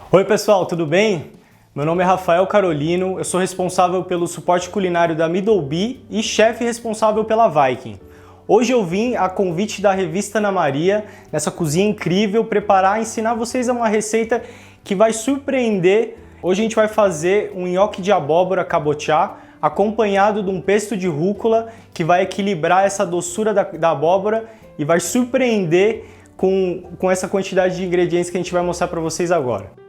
Oi pessoal, tudo bem? Meu nome é Rafael Carolino, eu sou responsável pelo suporte culinário da Middleby e chefe responsável pela Viking. Hoje eu vim a convite da revista Ana Maria, nessa cozinha incrível, preparar e ensinar vocês uma receita que vai surpreender. Hoje a gente vai fazer um nhoque de abóbora cabotiá, acompanhado de um pesto de rúcula que vai equilibrar essa doçura da abóbora e vai surpreender com essa quantidade de ingredientes que a gente vai mostrar para vocês agora.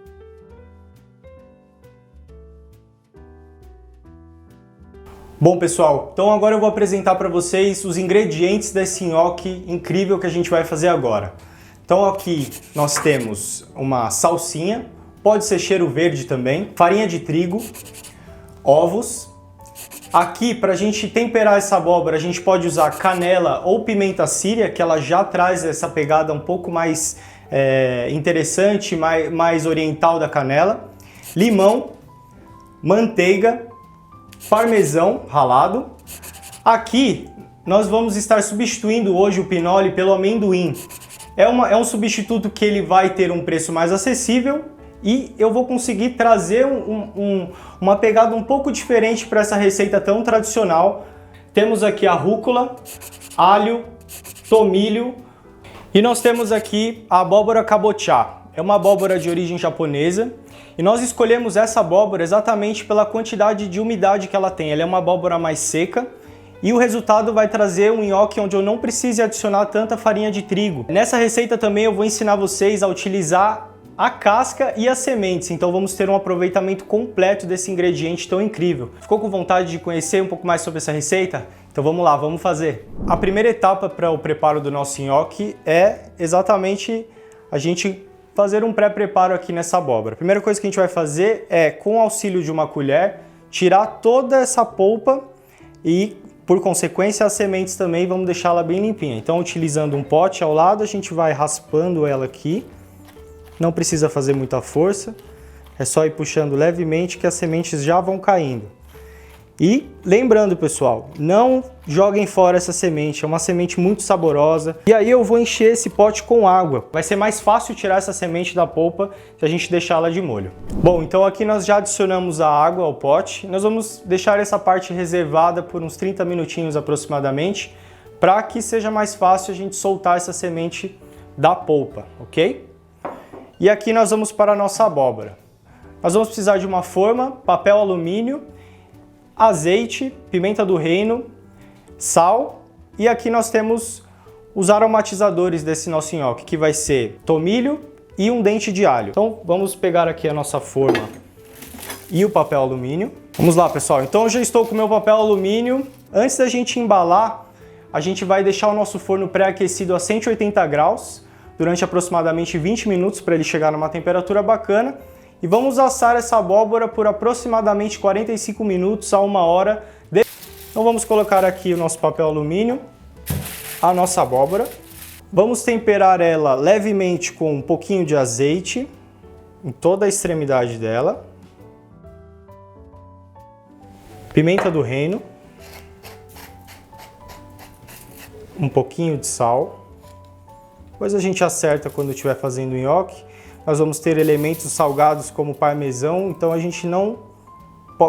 Bom pessoal, então agora eu vou apresentar para vocês os ingredientes desse nhoque incrível que a gente vai fazer agora. Então aqui nós temos uma salsinha, pode ser cheiro verde também, farinha de trigo, ovos. Aqui, para a gente temperar essa abóbora, a gente pode usar canela ou pimenta síria, que ela já traz essa pegada um pouco mais interessante, mais oriental da canela. Limão, manteiga, parmesão ralado. Aqui, nós vamos estar substituindo hoje o pinole pelo amendoim. É um substituto que ele vai ter um preço mais acessível e eu vou conseguir trazer uma pegada um pouco diferente para essa receita tão tradicional. Temos aqui a rúcula, alho, tomilho e nós temos aqui a abóbora cabotiá. É uma abóbora de origem japonesa e nós escolhemos essa abóbora exatamente pela quantidade de umidade que ela tem. Ela é uma abóbora mais seca e o resultado vai trazer um nhoque onde eu não precise adicionar tanta farinha de trigo. Nessa receita também eu vou ensinar vocês a utilizar a casca e as sementes, então vamos ter um aproveitamento completo desse ingrediente tão incrível. Ficou com vontade de conhecer um pouco mais sobre essa receita? Então vamos lá, vamos fazer. A primeira etapa para o preparo do nosso nhoque é exatamente a gente fazer um pré-preparo aqui nessa abóbora. A primeira coisa que a gente vai fazer é, com o auxílio de uma colher, tirar toda essa polpa e, por consequência, as sementes também, vamos deixá-la bem limpinha. Então, utilizando um pote ao lado, a gente vai raspando ela aqui. Não precisa fazer muita força, é só ir puxando levemente que as sementes já vão caindo. E lembrando, pessoal, não joguem fora essa semente, é uma semente muito saborosa. E aí eu vou encher esse pote com água. Vai ser mais fácil tirar essa semente da polpa se a gente deixá-la de molho. Bom, então aqui nós já adicionamos a água ao pote. Nós vamos deixar essa parte reservada por uns 30 minutinhos aproximadamente, para que seja mais fácil a gente soltar essa semente da polpa, ok? E aqui nós vamos para a nossa abóbora. Nós vamos precisar de uma forma, papel alumínio, azeite, pimenta do reino, sal e aqui nós temos os aromatizadores desse nosso nhoque, que vai ser tomilho e um dente de alho. Então vamos pegar aqui a nossa forma e o papel alumínio. Vamos lá, pessoal. Então eu já estou com o meu papel alumínio. Antes da gente embalar, a gente vai deixar o nosso forno pré-aquecido a 180 graus. Durante aproximadamente 20 minutos para ele chegar numa temperatura bacana. E vamos assar essa abóbora por aproximadamente 45 minutos a 1 hora. Então vamos colocar aqui o nosso papel alumínio, a nossa abóbora. Vamos temperar ela levemente com um pouquinho de azeite em toda a extremidade dela. Pimenta do reino. Um pouquinho de sal. Depois a gente acerta quando estiver fazendo o nhoque. Nós vamos ter elementos salgados como parmesão, então a gente não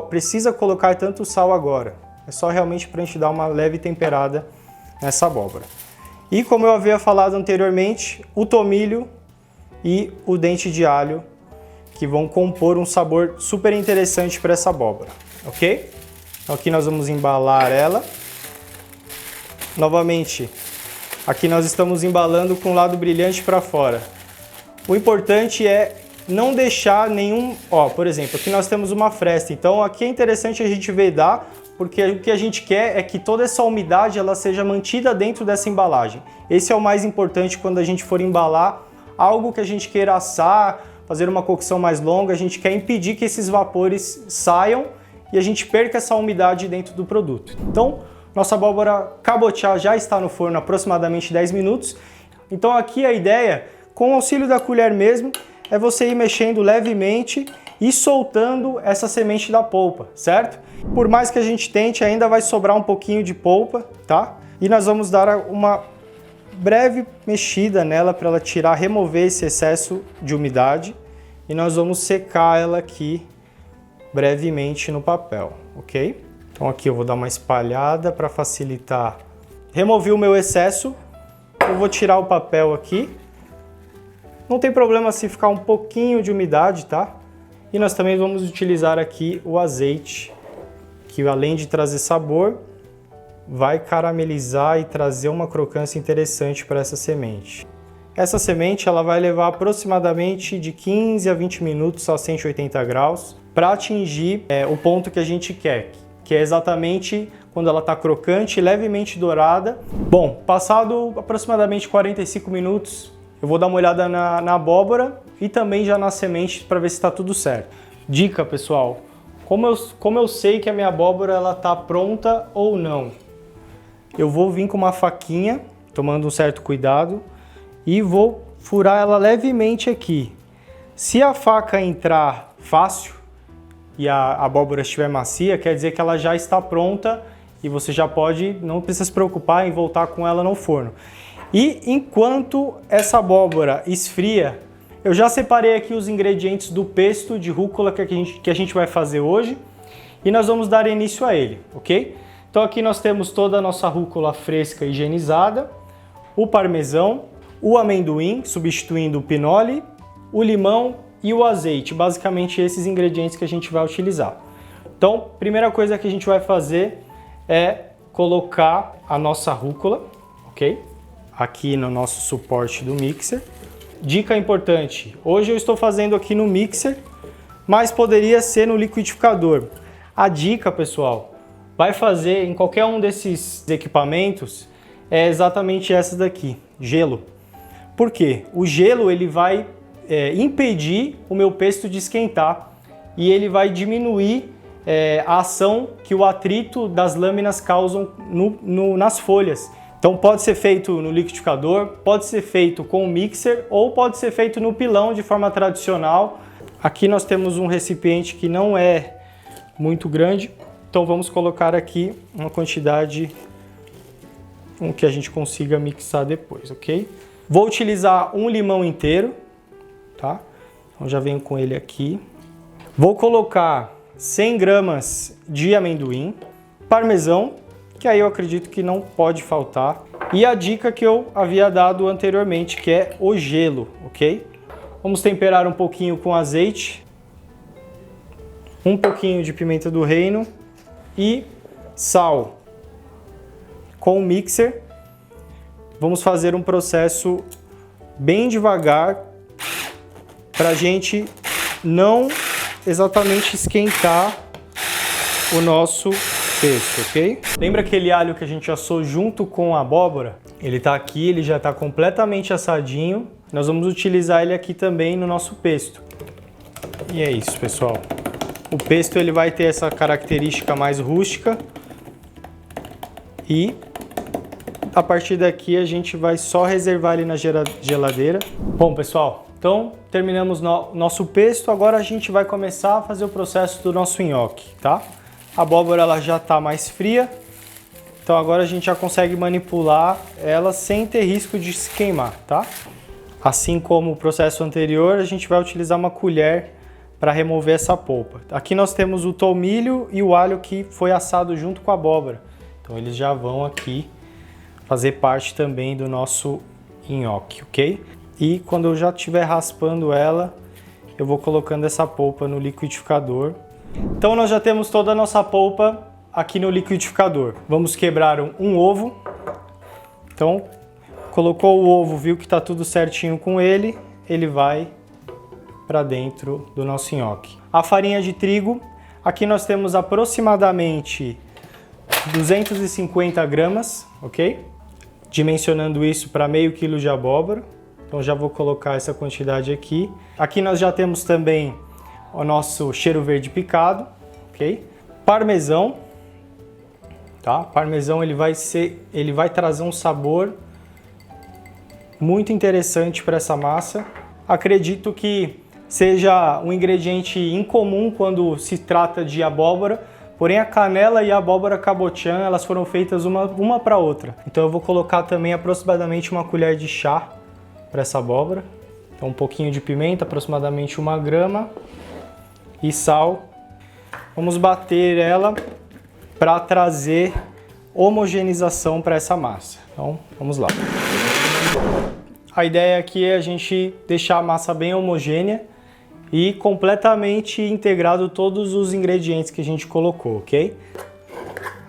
precisa colocar tanto sal agora. É só realmente para a gente dar uma leve temperada nessa abóbora. E como eu havia falado anteriormente, o tomilho e o dente de alho, que vão compor um sabor super interessante para essa abóbora, ok? Então aqui nós vamos embalar ela. Novamente, aqui nós estamos embalando com o lado brilhante para fora. O importante é não deixar nenhum... por exemplo, aqui nós temos uma fresta, então aqui é interessante a gente vedar, porque o que a gente quer é que toda essa umidade ela seja mantida dentro dessa embalagem. Esse é o mais importante quando a gente for embalar algo que a gente queira assar, fazer uma cocção mais longa, a gente quer impedir que esses vapores saiam e a gente perca essa umidade dentro do produto. Então, nossa abóbora cabotiá já está no forno há aproximadamente 10 minutos. Então aqui a ideia, com o auxílio da colher mesmo, é você ir mexendo levemente e soltando essa semente da polpa, certo? Por mais que a gente tente, ainda vai sobrar um pouquinho de polpa, tá? E nós vamos dar uma breve mexida nela para ela remover esse excesso de umidade e nós vamos secar ela aqui brevemente no papel, ok? Então aqui eu vou dar uma espalhada para facilitar. Removi o meu excesso, eu vou tirar o papel aqui. Não tem problema se ficar um pouquinho de umidade, tá? E nós também vamos utilizar aqui o azeite, que além de trazer sabor, vai caramelizar e trazer uma crocância interessante para essa semente. Essa semente ela vai levar aproximadamente de 15 a 20 minutos a 180 graus para atingir o ponto que a gente quer, que é exatamente quando ela está crocante e levemente dourada. Bom, passado aproximadamente 45 minutos, eu vou dar uma olhada na abóbora e também já na semente para ver se está tudo certo. Dica, pessoal, como eu sei que a minha abóbora está pronta ou não? Eu vou vir com uma faquinha, tomando um certo cuidado, e vou furar ela levemente aqui. Se a faca entrar fácil e a abóbora estiver macia, quer dizer que ela já está pronta e você já não precisa se preocupar em voltar com ela no forno. E enquanto essa abóbora esfria, eu já separei aqui os ingredientes do pesto de rúcula que a gente vai fazer hoje e nós vamos dar início a ele, ok? Então aqui nós temos toda a nossa rúcula fresca higienizada, o parmesão, o amendoim, substituindo o pinole, o limão e o azeite, basicamente esses ingredientes que a gente vai utilizar. Então, primeira coisa que a gente vai fazer é colocar a nossa rúcula, ok? Aqui no nosso suporte do mixer. Dica importante, hoje eu estou fazendo aqui no mixer, mas poderia ser no liquidificador. A dica, pessoal, vai fazer em qualquer um desses equipamentos é exatamente essa daqui, gelo. Por quê? O gelo ele vai impedir o meu pesto de esquentar e ele vai diminuir a ação que o atrito das lâminas causam nas folhas. Então pode ser feito no liquidificador, pode ser feito com o mixer ou pode ser feito no pilão de forma tradicional. Aqui nós temos um recipiente que não é muito grande, então vamos colocar aqui uma quantidade que a gente consiga mixar depois, ok? Vou utilizar um limão inteiro, tá? Então já venho com ele aqui. Vou colocar 100 gramas de amendoim, parmesão, que aí eu acredito que não pode faltar. E a dica que eu havia dado anteriormente, que é o gelo, ok? Vamos temperar um pouquinho com azeite, um pouquinho de pimenta do reino e sal. Com o mixer, vamos fazer um processo bem devagar para a gente não exatamente esquentar o nosso pesto, ok? Lembra aquele alho que a gente assou junto com a abóbora? Ele está aqui, ele já está completamente assadinho. Nós vamos utilizar ele aqui também no nosso pesto. E é isso, pessoal. O pesto ele vai ter essa característica mais rústica e a partir daqui a gente vai só reservar ele na geladeira. Bom, pessoal, então terminamos nosso pesto. Agora a gente vai começar a fazer o processo do nosso nhoque, tá? A abóbora ela já está mais fria, então agora a gente já consegue manipular ela sem ter risco de se queimar, tá? Assim como o processo anterior, a gente vai utilizar uma colher para remover essa polpa. Aqui nós temos o tomilho e o alho que foi assado junto com a abóbora, então eles já vão aqui fazer parte também do nosso nhoque, ok? E quando eu já estiver raspando ela, eu vou colocando essa polpa no liquidificador. Então nós já temos toda a nossa polpa aqui no liquidificador. Vamos quebrar um ovo. Então, colocou o ovo, viu que está tudo certinho com ele, ele vai para dentro do nosso nhoque. A farinha de trigo, aqui nós temos aproximadamente 250 gramas, ok? Dimensionando isso para meio quilo de abóbora. Então já vou colocar essa quantidade aqui. Aqui nós já temos também o nosso cheiro verde picado, ok? Parmesão, tá? Parmesão ele vai trazer um sabor muito interessante para essa massa. Acredito que seja um ingrediente incomum quando se trata de abóbora, porém a canela e a abóbora cabotiã, elas foram feitas uma para outra. Então eu vou colocar também aproximadamente uma colher de chá para essa abóbora. Então um pouquinho de pimenta, aproximadamente 1 grama, e sal. Vamos bater ela para trazer homogeneização para essa massa. Então vamos lá. A ideia aqui é a gente deixar a massa bem homogênea e completamente integrado todos os ingredientes que a gente colocou, ok?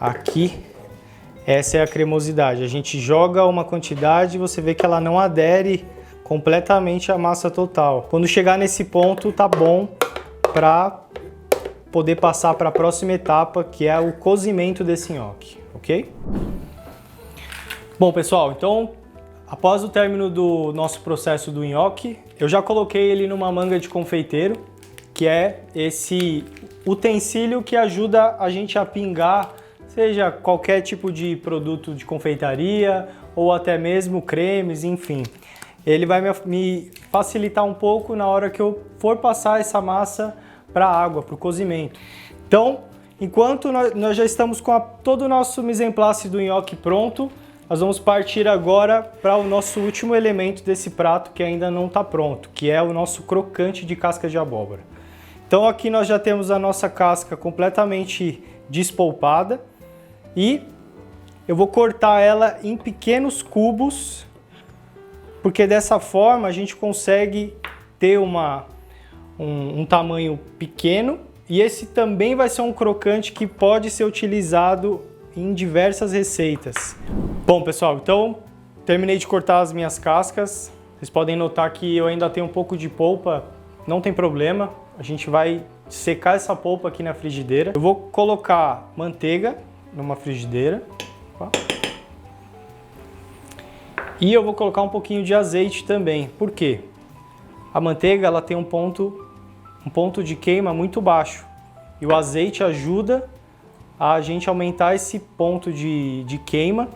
Aqui, essa é a cremosidade. A gente joga uma quantidade e você vê que ela não adere completamente à massa total. Quando chegar nesse ponto, tá bom para poder passar para a próxima etapa, que é o cozimento desse nhoque, ok? Bom, pessoal, então, após o término do nosso processo do nhoque, eu já coloquei ele numa manga de confeiteiro, que é esse utensílio que ajuda a gente a pingar, seja qualquer tipo de produto de confeitaria ou até mesmo cremes, enfim. Ele vai me facilitar um pouco na hora que eu for passar essa massa para a água, para o cozimento. Então, enquanto nós já estamos com todo o nosso mise en place do nhoque pronto, nós vamos partir agora para o nosso último elemento desse prato que ainda não está pronto, que é o nosso crocante de casca de abóbora. Então aqui nós já temos a nossa casca completamente despolpada e eu vou cortar ela em pequenos cubos, porque dessa forma a gente consegue ter um tamanho pequeno e esse também vai ser um crocante que pode ser utilizado em diversas receitas. Bom, pessoal, então terminei de cortar as minhas cascas. Vocês podem notar que eu ainda tenho um pouco de polpa, não tem problema. A gente vai secar essa polpa aqui na frigideira. Eu vou colocar manteiga numa frigideira. Opa. E eu vou colocar um pouquinho de azeite também. Por quê? A manteiga ela tem um ponto de queima muito baixo. E o azeite ajuda a gente aumentar esse ponto de queima.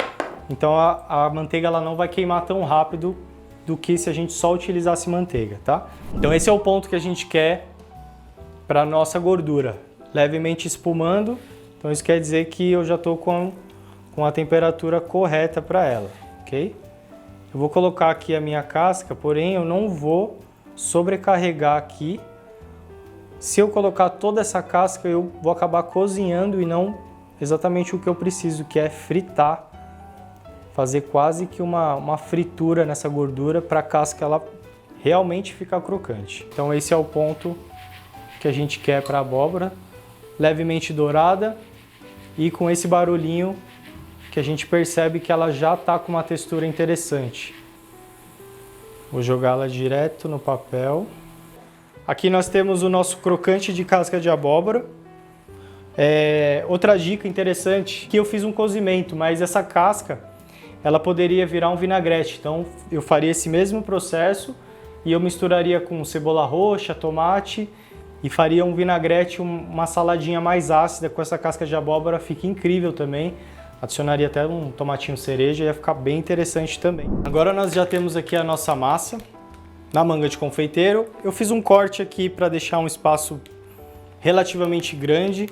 Então a manteiga ela não vai queimar tão rápido do que se a gente só utilizasse manteiga, tá? Então esse é o ponto que a gente quer para a nossa gordura. Levemente espumando. Então isso quer dizer que eu já estou com a temperatura correta para ela, ok? Eu vou colocar aqui a minha casca, porém eu não vou sobrecarregar aqui. Se eu colocar toda essa casca, eu vou acabar cozinhando e não exatamente o que eu preciso, que é fritar. Fazer quase que uma fritura nessa gordura para a casca ela realmente ficar crocante. Então esse é o ponto que a gente quer para a abóbora. Levemente dourada e com esse barulhinho que a gente percebe que ela já está com uma textura interessante. Vou jogá-la direto no papel. Aqui nós temos o nosso crocante de casca de abóbora. Outra dica interessante, que eu fiz um cozimento, mas essa casca ela poderia virar um vinagrete. Então eu faria esse mesmo processo e eu misturaria com cebola roxa, tomate e faria um vinagrete, uma saladinha mais ácida com essa casca de abóbora, fica incrível também. Adicionaria até um tomatinho cereja, ia ficar bem interessante também. Agora nós já temos aqui a nossa massa na manga de confeiteiro. Eu fiz um corte aqui para deixar um espaço relativamente grande,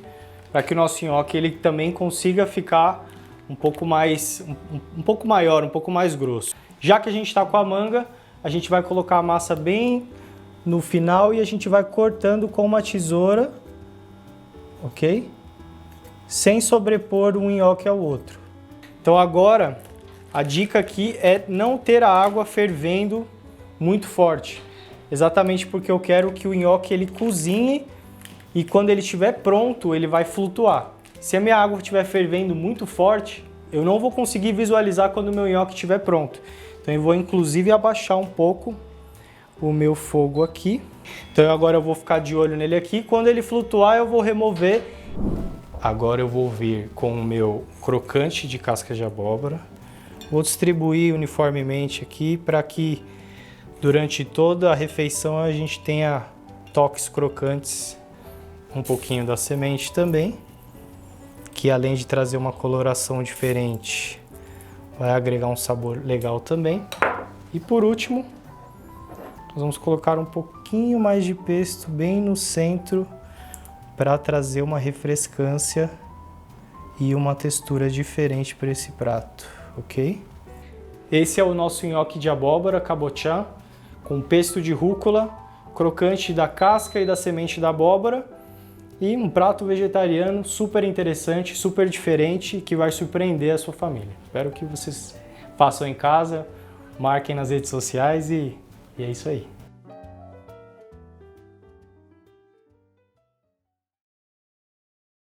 para que o nosso nhoque ele também consiga ficar um pouco maior, um pouco mais grosso. Já que a gente está com a manga, a gente vai colocar a massa bem no final e a gente vai cortando com uma tesoura, ok? Sem sobrepor um nhoque ao outro. Então agora, a dica aqui é não ter a água fervendo muito forte. Exatamente porque eu quero que o nhoque ele cozinhe e quando ele estiver pronto, ele vai flutuar. Se a minha água estiver fervendo muito forte, eu não vou conseguir visualizar quando o meu nhoque estiver pronto. Então eu vou inclusive abaixar um pouco o meu fogo aqui. Então agora eu vou ficar de olho nele aqui. Quando ele flutuar, eu vou remover. Agora eu vou vir com o meu crocante de casca de abóbora. Vou distribuir uniformemente aqui para que durante toda a refeição a gente tenha toques crocantes. Um pouquinho da semente também, que além de trazer uma coloração diferente, vai agregar um sabor legal também. E por último, nós vamos colocar um pouquinho mais de pesto bem no centro para trazer uma refrescância e uma textura diferente para esse prato, ok? Esse é o nosso nhoque de abóbora cabotiá com pesto de rúcula, crocante da casca e da semente da abóbora e um prato vegetariano super interessante, super diferente, que vai surpreender a sua família. Espero que vocês façam em casa, marquem nas redes sociais e é isso aí.